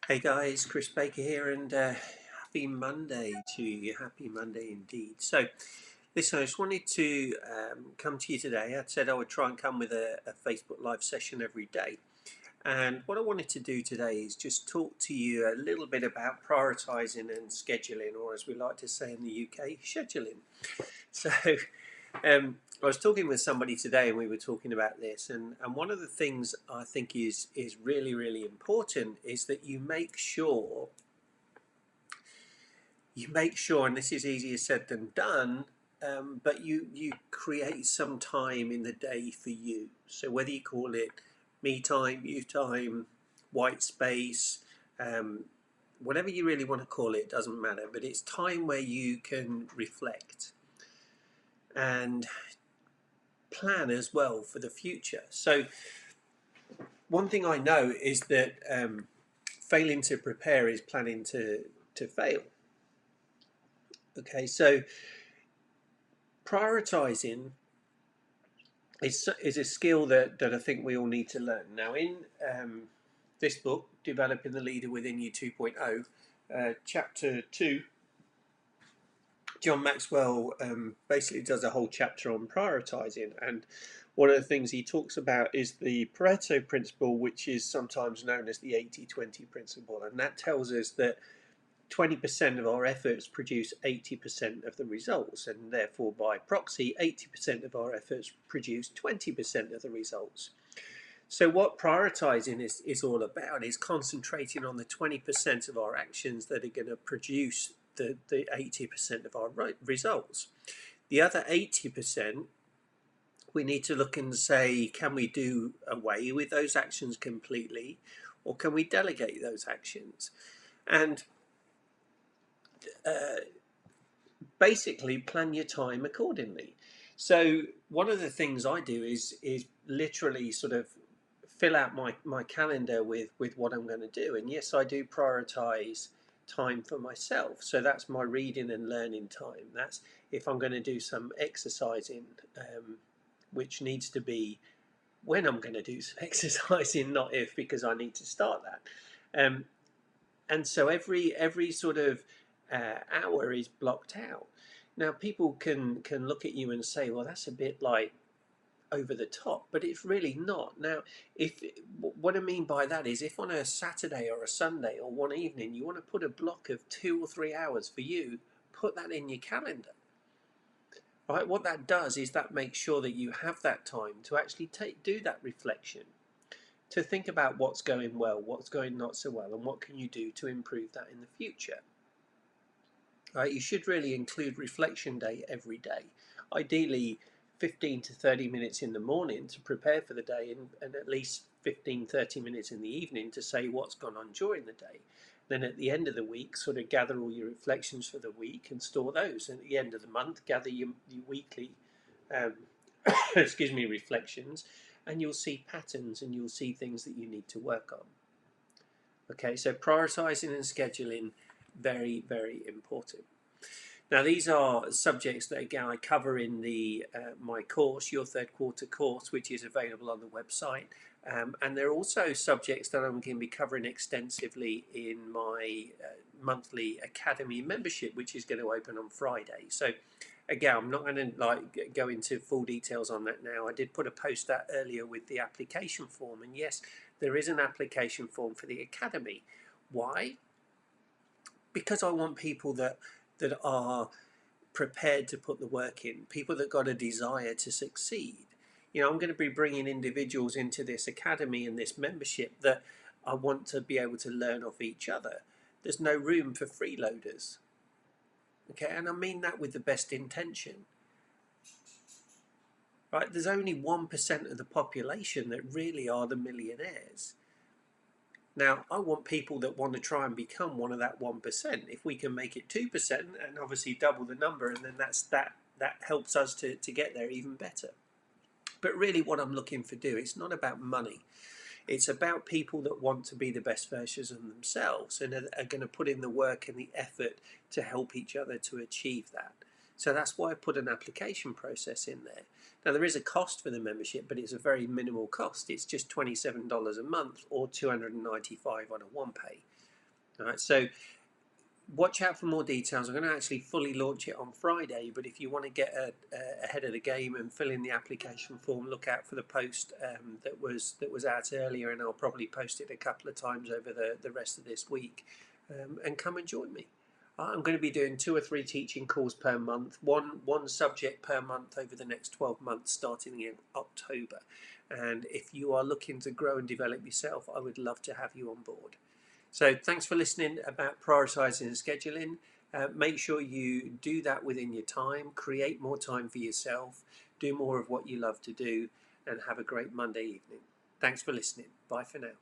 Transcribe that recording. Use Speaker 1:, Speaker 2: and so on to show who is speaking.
Speaker 1: Hey guys, Chris Baker here, and happy Monday to you. Happy Monday indeed. So, listen, I just wanted to come to you today. I said I would try and come with a Facebook Live session every day. And what I wanted to do today is just talk to you a little bit about prioritizing and scheduling, or as we like to say in the UK, scheduling. So, I was talking with somebody today, and we were talking about this, and one of the things I think is really really important is that you make sure, and this is easier said than done, but you create some time in the day for you. So whether you call it me time, you time, white space, um, whatever you really want to call it, doesn't matter. But it's time where you can reflect and plan as well for the future. So one thing I know is that failing to prepare is planning to fail. Okay, so prioritizing is a skill that I think we all need to learn. Now, in this book, Developing the Leader Within You 2.0, chapter 2, John Maxwell basically does a whole chapter on prioritizing. And one of the things he talks about is the Pareto principle, which is sometimes known as the 80-20 principle. And that tells us that 20% of our efforts produce 80% of the results, and therefore by proxy 80% of our efforts produce 20% of the results. So what prioritizing is all about is concentrating on the 20% of our actions that are going to produce the 80% of our results. The other 80%, we need to look and say, can we do away with those actions completely, or can we delegate those actions? And basically plan your time accordingly. So one of the things I do is literally sort of fill out my calendar with what I'm going to do. And yes, I do prioritize time for myself. So that's my reading and learning time. That's if I'm going to do some exercising, which needs to be when I'm going to do some exercising, not if, because I need to start that. And so every sort of hour is blocked out. Now people can look at you and say, well, that's a bit like over the top, but it's really not. Now, if what I mean by that is, if on a Saturday or a Sunday or one evening you want to put a block of 2 or 3 hours for you, put that in your calendar. Right? What that does is that makes sure that you have that time to actually do that reflection, to think about what's going well, what's going not so well, and what can you do to improve that in the future. Right? You should really include reflection day every day. Ideally 15 to 30 minutes in the morning to prepare for the day, and at least 15-30 minutes in the evening to say what's gone on during the day. Then at the end of the week, sort of gather all your reflections for the week and store those. And at the end of the month, gather your weekly um, reflections, and you'll see patterns and you'll see things that you need to work on. Okay, so prioritizing and scheduling, very, very important. Now, these are subjects that again I cover in the my course, Your Third Quarter course, which is available on the website. And they're also subjects that I'm going to be covering extensively in my monthly academy membership, which is going to open on Friday. So again, I'm not going to go into full details on that now. I did put a post out earlier with the application form, and yes, there is an application form for the academy. Why? Because I want people that are prepared to put the work in, people that got a desire to succeed. You know, I'm going to be bringing individuals into this academy and this membership that I want to be able to learn off each other. There's no room for freeloaders. Okay, and I mean that with the best intention. Right, there's only 1% of the population that really are the millionaires. Now, I want people that want to try and become one of that 1%. If we can make it 2% and obviously double the number, and then that helps us to get there even better. But really what I'm looking for it's not about money. It's about people that want to be the best versions of themselves and are going to put in the work and the effort to help each other to achieve that. So that's why I put an application process in there. Now there is a cost for the membership, but it's a very minimal cost. It's just $27 a month or $295 on a one pay. All right, so watch out for more details. I'm going to actually fully launch it on Friday, but if you want to get ahead of the game and fill in the application form, look out for the post that was out earlier, and I'll probably post it a couple of times over the rest of this week, and come and join me. I'm going to be doing 2 or 3 teaching calls per month, one subject per month over the next 12 months, starting in October. And if you are looking to grow and develop yourself, I would love to have you on board. So thanks for listening about prioritising and scheduling. Make sure you do that within your time, create more time for yourself, do more of what you love to do, and have a great Monday evening. Thanks for listening. Bye for now.